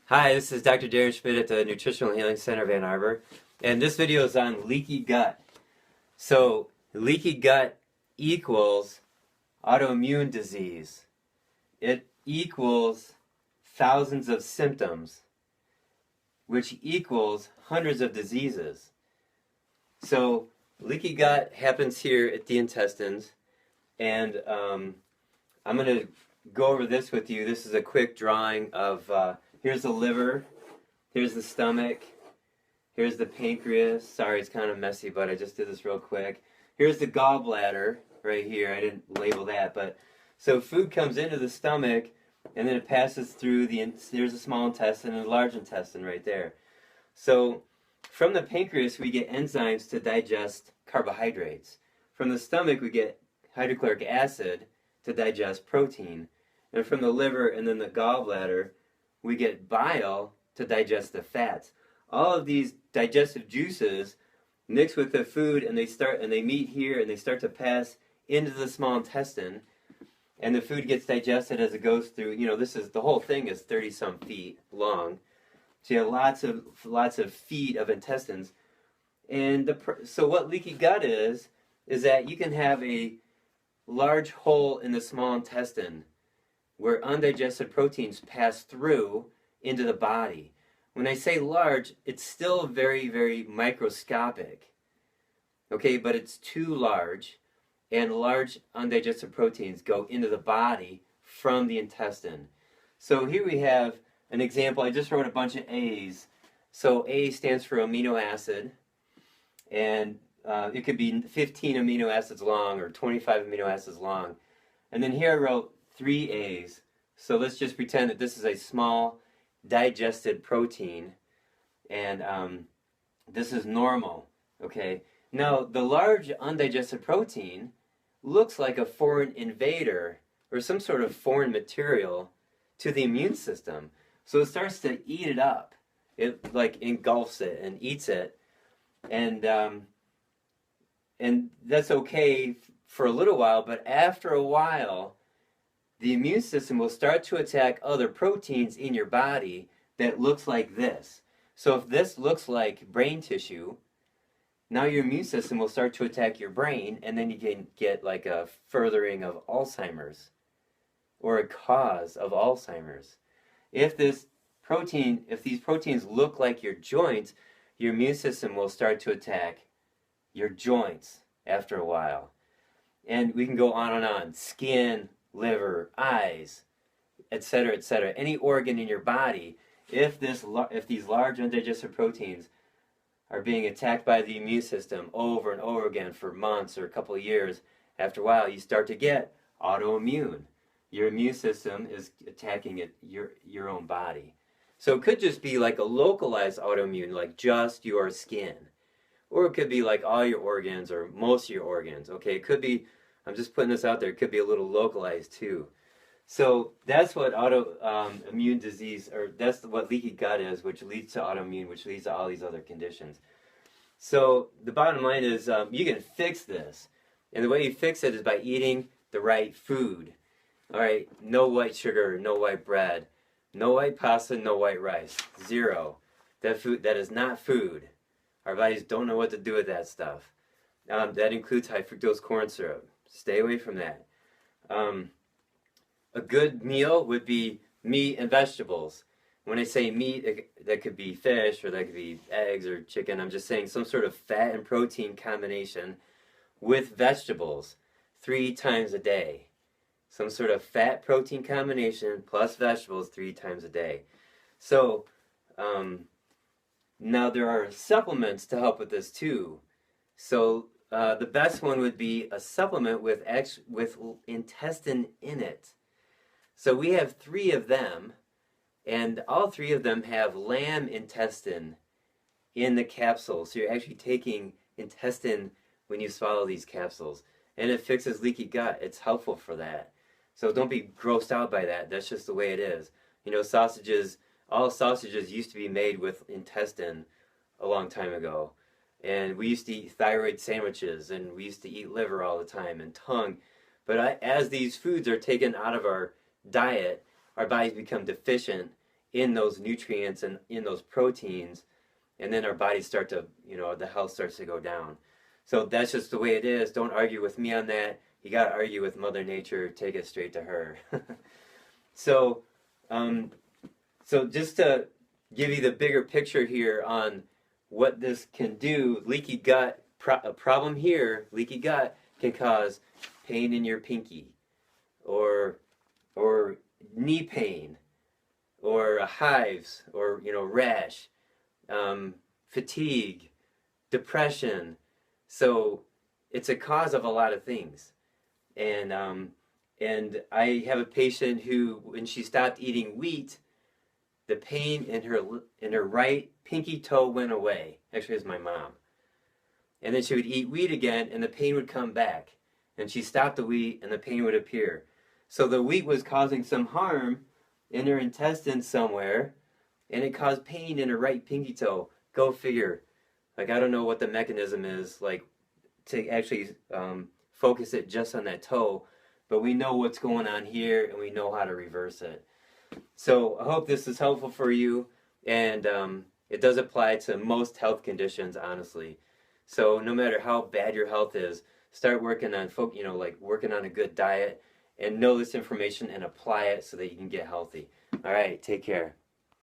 Hi, this is Dr. Darren Schmidt at the Nutritional Healing Center of Ann Arbor, and this video is on leaky gut. So, leaky gut equals autoimmune disease. It equals thousands of symptoms, which equals hundreds of diseases. So, leaky gut happens here at the intestines, and I'm going to go over this with you. This is a quick drawing of here's the liver, here's the stomach, here's the pancreas. Sorry, it's kind of messy, but I just did this real quick. Here's the gallbladder right here. I didn't label that, but so food comes into the stomach, and then it passes through there's the small intestine and the large intestine right there. So from the pancreas, we get enzymes to digest carbohydrates. From the stomach, we get hydrochloric acid to digest protein. And from the liver and then the gallbladder, we get bile to digest the fats. All of these digestive juices mix with the food, and they meet here, and they start to pass into the small intestine, and the food gets digested as it goes through. The whole thing is 30-some feet long, so you have lots of feet of intestines. And so what leaky gut is that you can have a large hole in the small intestine where undigested proteins pass through into the body. When I say large, it's still very, very microscopic. Okay, but it's too large, and large undigested proteins go into the body from the intestine. So here we have an example. I just wrote a bunch of A's. So A stands for amino acid, and it could be 15 amino acids long or 25 amino acids long. And then here I wrote 3 A's. So let's just pretend that this is a small digested protein, and this is normal. Okay. Now the large undigested protein looks like a foreign invader or some sort of foreign material to the immune system. So it starts to eat it up. It like engulfs it and eats it, and that's okay for a little while, but after a while, the immune system will start to attack other proteins in your body that looks like this. So if this looks like brain tissue, now your immune system will start to attack your brain, and then you can get like a furthering of Alzheimer's or a cause of Alzheimer's. If these proteins look like your joints, your immune system will start to attack your joints after a while. And we can go on and on. Skin, liver, eyes, etc., etc. Any organ in your body, if these large undigested proteins are being attacked by the immune system over and over again for months or a couple of years, after a while you start to get autoimmune. Your immune system is attacking your own body. So it could just be like a localized autoimmune, like just your skin. Or it could be like all your organs or most of your organs. Okay, it could be, I'm just putting this out there, it could be a little localized too. So that's what autoimmune disease, or that's what leaky gut is, which leads to autoimmune, which leads to all these other conditions. So the bottom line is you can fix this. And the way you fix it is by eating the right food. All right, no white sugar, no white bread, no white pasta, no white rice. Zero. That is not food. Our bodies don't know what to do with that stuff. That includes high fructose corn syrup. Stay away from that. A good meal would be meat and vegetables. When I say meat, that could be fish, or that could be eggs or chicken. I'm just saying some sort of fat and protein combination with vegetables 3 times a day. Some sort of fat protein combination plus vegetables 3 times a day. So now there are supplements to help with this too. So the best one would be a supplement with intestine in it. So we have 3 of them, and all 3 of them have lamb intestine in the capsule. So you're actually taking intestine when you swallow these capsules, and it fixes leaky gut. It's helpful for that. So don't be grossed out by that. That's just the way it is. All sausages used to be made with intestine a long time ago. And we used to eat thyroid sandwiches, and we used to eat liver all the time, and tongue. But as these foods are taken out of our diet, our bodies become deficient in those nutrients and in those proteins, and then our bodies start to, the health starts to go down. So that's just the way it is. Don't argue with me on that. You got to argue with Mother Nature. Take it straight to her. So, so just to give you the bigger picture here on what this can do, leaky gut, a problem here, leaky gut can cause pain in your pinky, or knee pain, or hives, or rash, fatigue, depression. So it's a cause of a lot of things. And I have a patient who, when she stopped eating wheat, the pain in her right pinky toe went away. Actually, it was my mom. And then she would eat wheat again, and the pain would come back. And she stopped the wheat, and the pain would appear. So the wheat was causing some harm in her intestines somewhere, and it caused pain in her right pinky toe. Go figure. Like, I don't know what the mechanism is, like, to actually focus it just on that toe, but we know what's going on here, and we know how to reverse it. So I hope this is helpful for you, and it does apply to most health conditions, honestly. So no matter how bad your health is, start working on, working on a good diet, and know this information and apply it so that you can get healthy. All right, take care.